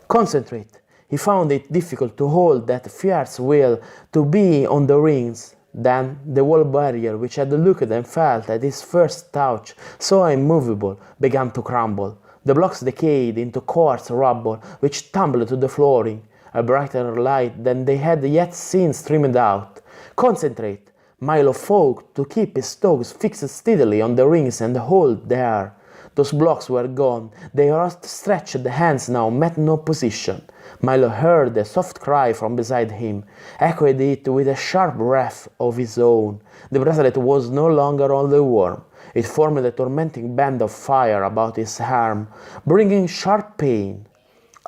Concentrate. He found it difficult to hold that fierce will to be on the rings. Then the wall barrier, which had looked and felt at his first touch so immovable, began to crumble. The blocks decayed into coarse rubble, which tumbled to the flooring. A brighter light than they had yet seen streamed out. Concentrate. Milo fought to keep his toes fixed steadily on the rings and hold there. Those blocks were gone. Their outstretched hands now met no position. Milo heard a soft cry from beside him, echoed it with a sharp breath of his own. The bracelet was no longer only warm. It formed a tormenting band of fire about his arm, bringing sharp pain.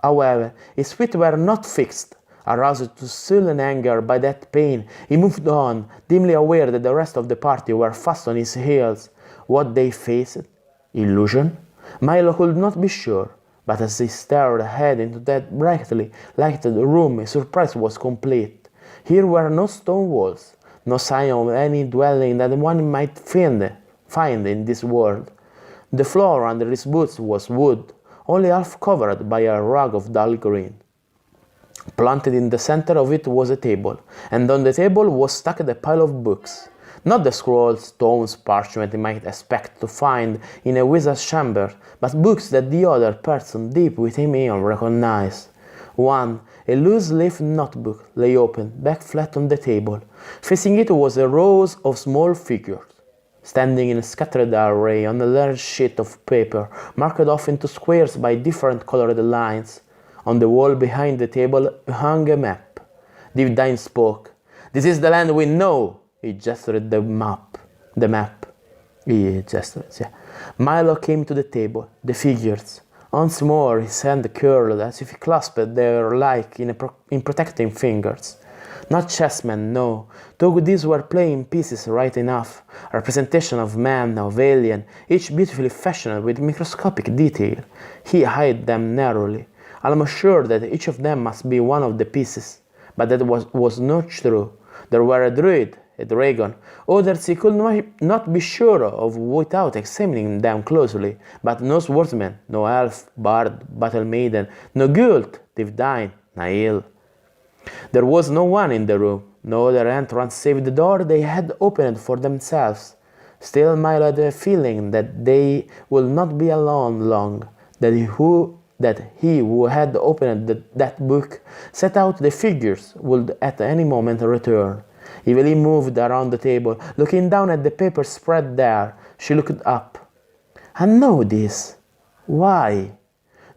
However, his feet were not fixed. Aroused to sullen anger by that pain, he moved on, dimly aware that the rest of the party were fast on his heels. What they faced? Illusion? Milo could not be sure, but as he stared ahead into that brightly lighted room, his surprise was complete. Here were no stone walls, no sign of any dwelling that one might find in this world. The floor under his boots was wood, only half covered by a rug of dull green. Planted in the center of it was a table, and on the table was stacked a pile of books. Not the scrolls, stones, parchment he might expect to find in a wizard's chamber, but books that the other person deep within him recognized. One, a loose-leaf notebook, lay open, back flat on the table. Facing it was a row of small figures, standing in a scattered array on a large sheet of paper, marked off into squares by different colored lines. On the wall behind the table hung a map. Divine spoke. "This is the land we know." He gestured the map. Milo came to the table, the figures. Once more his hand curled as if he clasped their like in protecting fingers. Not chessmen, no, though these were playing pieces right enough. A representation of man, of alien, each beautifully fashioned with microscopic detail. He eyed them narrowly, almost sure that each of them must be one of the pieces. But that was not true. There were a druid, a dragon, others he could not be sure of without examining them closely, but no swordsman, no elf, bard, battle maiden, no guild, divine, Nail. There was no one in the room, no other entrance save the door they had opened for themselves. Still Milo had a feeling that they would not be alone long, that he who had opened that book, set out the figures, would at any moment return. Evelyn moved around the table, looking down at the paper spread there. She looked up. "I know this. Why?"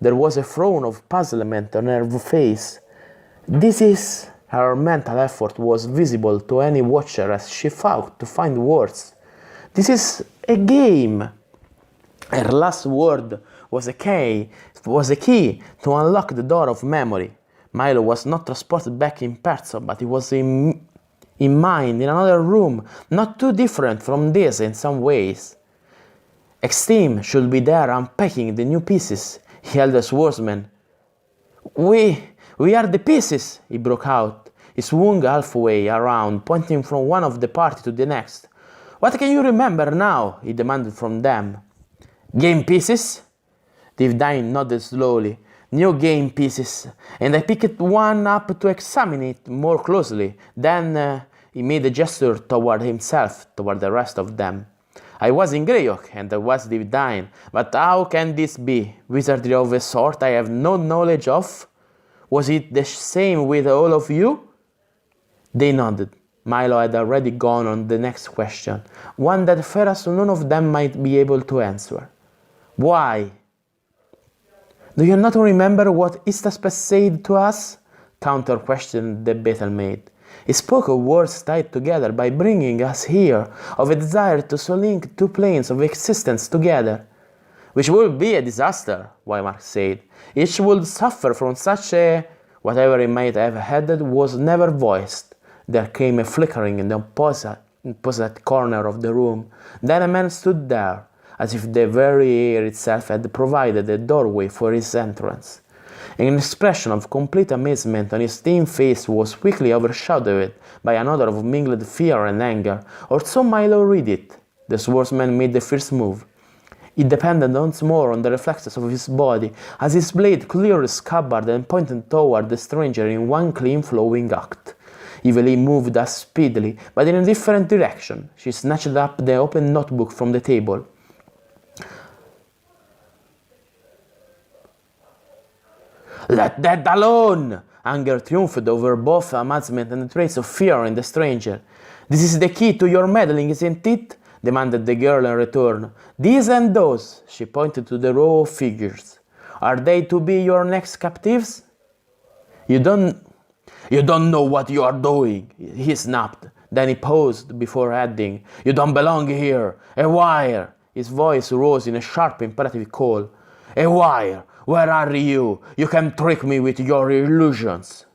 There was a frown of puzzlement on her face. This is... Her mental effort was visible to any watcher as she fought to find words. This is a game. Her last word was a key to unlock the door of memory. Milo was not transported back in person, but he was in mind, in another room, not too different from this in some ways. Extreme should be there unpacking the new pieces, he held the swordsman. We are the pieces, he broke out. He swung halfway around, pointing from one of the party to the next. What can you remember now? He demanded from them. Game pieces? Divine nodded slowly. New game pieces, and I picked one up to examine it more closely. Then he made a gesture toward himself, toward the rest of them. I was in Greyhawk, and I was Divine, but how can this be? Wizardry of a sort I have no knowledge of? Was it the same with all of you? They nodded. Milo had already gone on the next question, one that perhaps none of them might be able to answer. Why? Do you not remember what Istaspe said to us? Counter-questioned the battle maid. He spoke of words tied together by bringing us here, of a desire to so link two planes of existence together. Which would be a disaster, Wymark said. Each would suffer from such a... Whatever he might have had was never voiced. There came a flickering in the opposite corner of the room. Then a man stood there, as if the very air itself had provided a doorway for his entrance. An expression of complete amazement on his thin face was quickly overshadowed by another of mingled fear and anger, or so Milo read it. The swordsman made the first move. It depended once more on the reflexes of his body, as his blade cleared his scabbard and pointed toward the stranger in one clean flowing act. Evelyn moved as speedily, but in a different direction. She snatched up the open notebook from the table. Let that alone! Anger triumphed over both amazement and a trace of fear in the stranger. This is the key to your meddling, isn't it? Demanded the girl in return. These and those, she pointed to the row of figures. Are they to be your next captives? You don't know what you are doing, he snapped. Then he paused before adding, You don't belong here. A wire. His voice rose in a sharp imperative call. A wire. Where are you? You can trick me with your illusions.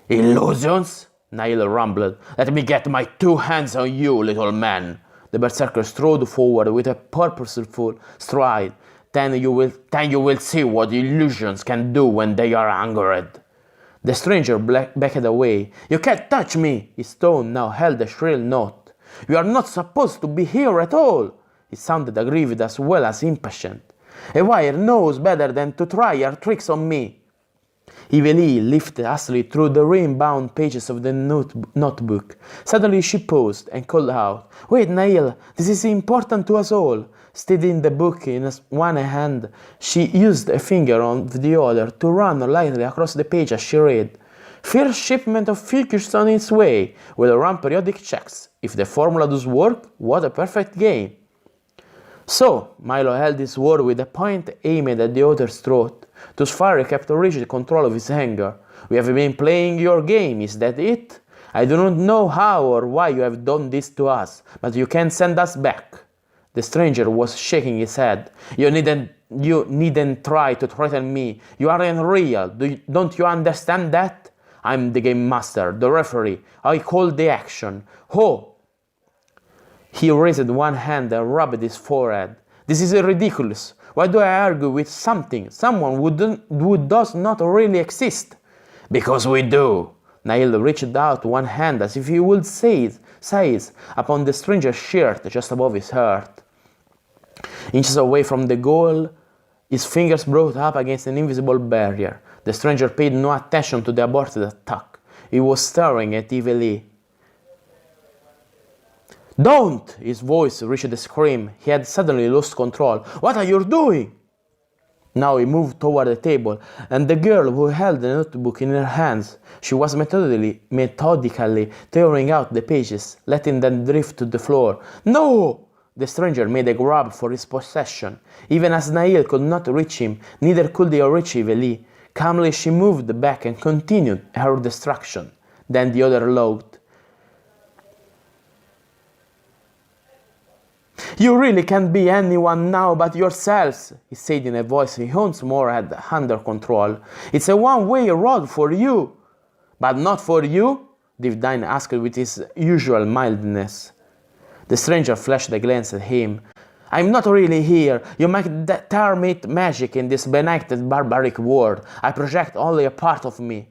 Illusions? Nail rumbled. Let me get my two hands on you, little man. The berserker strode forward with a purposeful stride. Then you will see what illusions can do when they are angered. The stranger backed away. You can't touch me! His tone now held a shrill note. You are not supposed to be here at all! He sounded aggrieved as well as impatient. A wire knows better than to try your tricks on me. Yveli lifted hastily through the rain-bound pages of the notebook. Suddenly she paused and called out, Wait, Nail, this is important to us all. Steadying the book in one hand, she used a finger on the other to run lightly across the page as she read. First shipment of figures on its way. We'll run periodic checks. If the formula does work, what a perfect game. So, Milo held his sword with a point aimed at the other's throat. Thus far he kept rigid control of his anger. We have been playing your game, is that it? I do not know how or why you have done this to us, but you can send us back. The stranger was shaking his head. You needn't try to threaten me. You aren't real. Don't you understand that? I'm the game master, the referee. I call the action. Ho! He raised one hand and rubbed his forehead. This is ridiculous. Why do I argue with someone who does not really exist? Because we do. Nail reached out one hand as if he would seize upon the stranger's shirt just above his heart. Inches away from the goal, his fingers brought up against an invisible barrier. The stranger paid no attention to the aborted attack. He was staring at Yveli. Don't! His voice reached a scream. He had suddenly lost control. What are you doing? Now he moved toward the table, and the girl who held the notebook in her hands, she was methodically tearing out the pages, letting them drift to the floor. No! The stranger made a grab for his possession. Even as Nail could not reach him, neither could they reach Yveli. Calmly she moved back and continued her destruction. Then the other looked. "You really can't be anyone now but yourselves," he said in a voice he once more had under control. "It's a one-way road for you." "But not for you?" Divine asked with his usual mildness. The stranger flashed a glance at him. "I'm not really here. You might term it magic in this benighted barbaric world. I project only a part of me.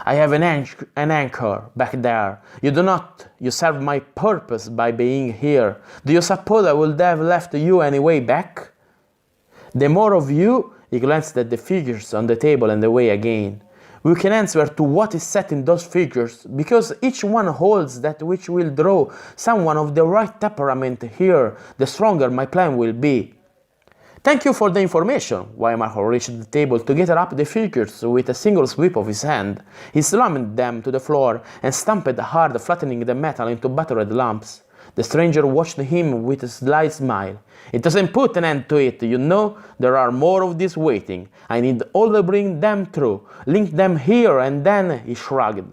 I have an anchor back there. You do not. You serve my purpose by being here. Do you suppose I would have left you anyway back? The more of you," he glanced at the figures on the table and away again. "We can answer to what is set in those figures, because each one holds that which will draw someone of the right temperament here, the stronger my plan will be." "Thank you for the information." Weimar reached the table to gather up the figures with a single sweep of his hand. He slammed them to the floor and stamped hard, flattening the metal into battered lumps. The stranger watched him with a sly smile. "It doesn't put an end to it, you know. There are more of these waiting. I need all to bring them through. Link them here," and then he shrugged.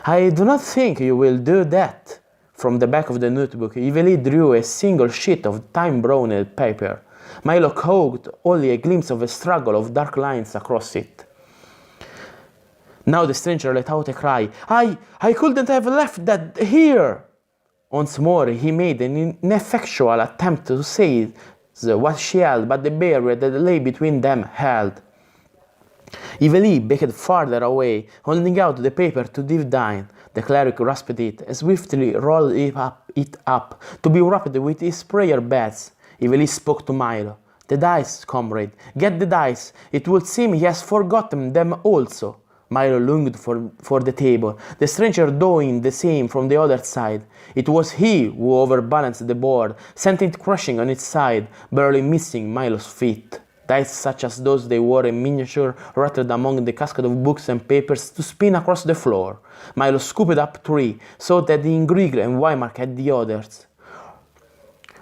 "I do not think you will do that." From the back of the notebook, Yveli drew a single sheet of time-browned paper. Milo caught only a glimpse of a struggle of dark lines across it. Now the stranger let out a cry. I couldn't have left that here!" Once more he made an ineffectual attempt to say what she held, but the barrier that lay between them held. Yveli backed farther away, holding out the paper to Divine. The cleric grasped it and swiftly rolled it up to be wrapped with his prayer beds. Yveli spoke to Milo. "The dice, comrade. Get the dice. It would seem he has forgotten them also." Milo longed for the table, the stranger doing the same from the other side. It was he who overbalanced the board, sent it crashing on its side, barely missing Milo's feet. Dice such as those they wore in miniature rattled among the cascade of books and papers to spin across the floor. Milo scooped up 3, so that the Ingrid and Weimar had the others.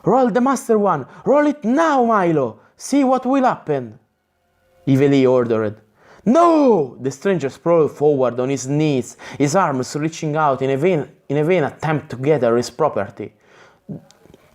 "Roll the master one! Roll it now, Milo! See what will happen!" Yveli ordered. "No!" The stranger sprawled forward on his knees, his arms reaching out in a vain attempt to gather his property.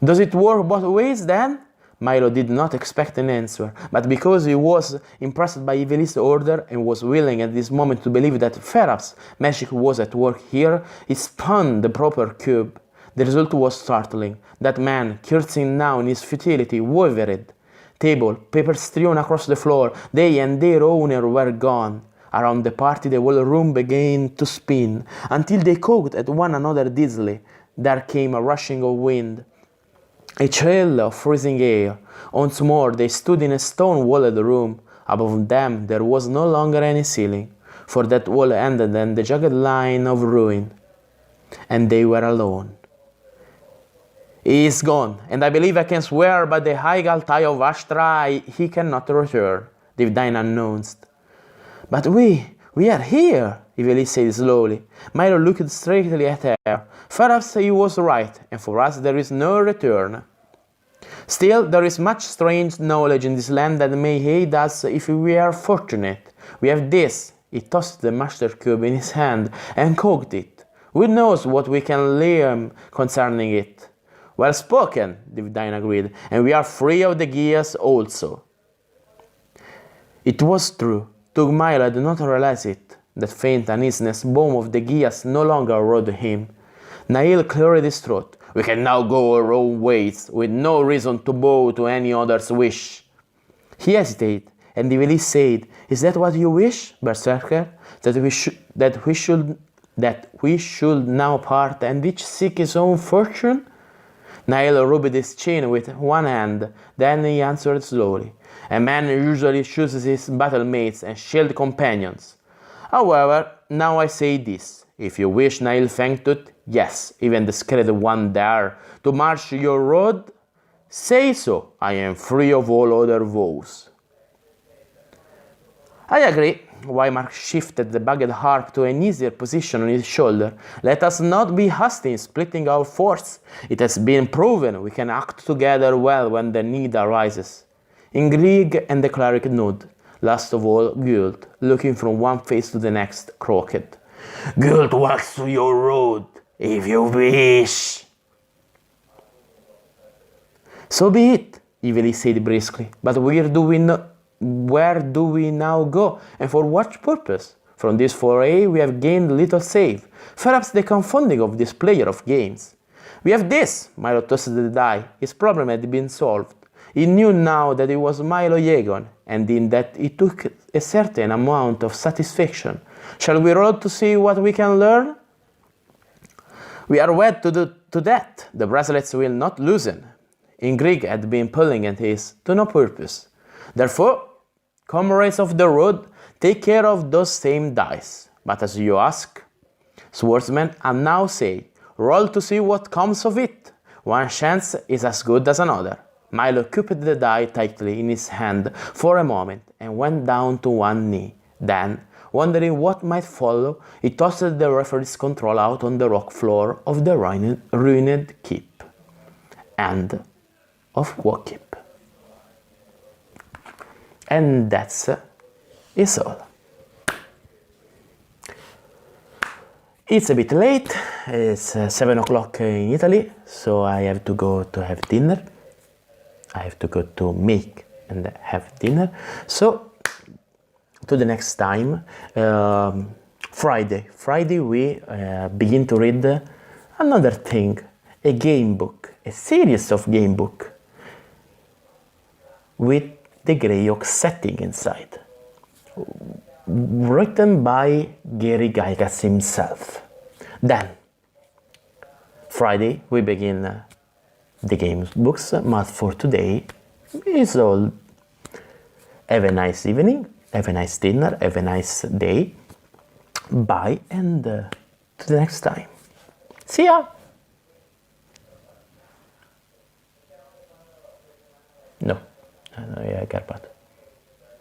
"Does it work both ways, then?" Milo did not expect an answer, but because he was impressed by Yveli's order and was willing at this moment to believe that perhaps magic was at work here, he spun the proper cube. The result was startling. That man, cursing now in his futility, wavered. Table, papers strewn across the floor, they and their owner were gone. Around the party the whole room began to spin, until they caught at one another dizzily. There came a rushing of wind, a chill of freezing air. Once more they stood in a stone-walled room. Above them there was no longer any ceiling, for that wall ended in the jagged line of ruin. And they were alone. "He is gone, and I believe I can swear by the high altai of Ashtra he cannot return," Divine announced. "But we are here," Yveli said slowly. Milo looked straightly at her. "Perhaps he was right, and for us there is no return. Still, there is much strange knowledge in this land that may aid us if we are fortunate. We have this." He tossed the master cube in his hand and cocked it. "Who knows what we can learn concerning it?" "Well spoken," Divine agreed, "and we are free of the gears also." It was true. Tug Milo did not realize it. That faint uneasiness bomb of the gears no longer rode him. Nail cleared his throat. "We can now go our own ways, with no reason to bow to any other's wish." He hesitated, and Yveli said, "Is that what you wish, Berserker? That we should now part and each seek his own fortune?" Nail rubbed his chin with one hand, then he answered slowly. "A man usually chooses his battle mates and shield companions. However, now I say this. If you wish, Nail Fangtooth, yes, even the skeleted one there, to march your road, say so. I am free of all other vows." "I agree," Why Mark shifted the bagged harp to an easier position on his shoulder. Let us not be hasty in splitting our force. It has been proven we can act together well when the need arises. Ingrig and the cleric nod. Last of all, Gult, looking from one face to the next, croaked. Gult walks to your road, if you wish. So be it, Iveli said briskly. But where do we now go, and for what purpose? From this foray we have gained little save, perhaps the confounding of this player of games. We have this, Milo tossed the die. His problem had been solved. He knew now that it was Milo Yegon, and in that he took a certain amount of satisfaction. Shall we roll to see what we can learn? We are wed to that. The bracelets will not loosen. Ingrig had been pulling at his to no purpose. Therefore, comrades of the road, take care of those same dice. But as you ask, swordsmen, I now say, roll to see what comes of it. One chance is as good as another. Milo cupped the die tightly in his hand for a moment and went down to one knee. Then, wondering what might follow, he tossed the referee's control out on the rock floor of the ruined keep. End of Quag keep. And that's is all. It's a bit late, it's 7 o'clock in Italy, so I have to go to have dinner. I have to go to make and have dinner. So, to the next time, Friday we begin to read another thing, a game book, a series of game book with the Grey Oak setting inside, written by Gary Gygax himself. Then, Friday we begin the game books, but for today is all. Have a nice evening, have a nice dinner, have a nice day. Bye, and to the next time. See ya! No, I Carpato.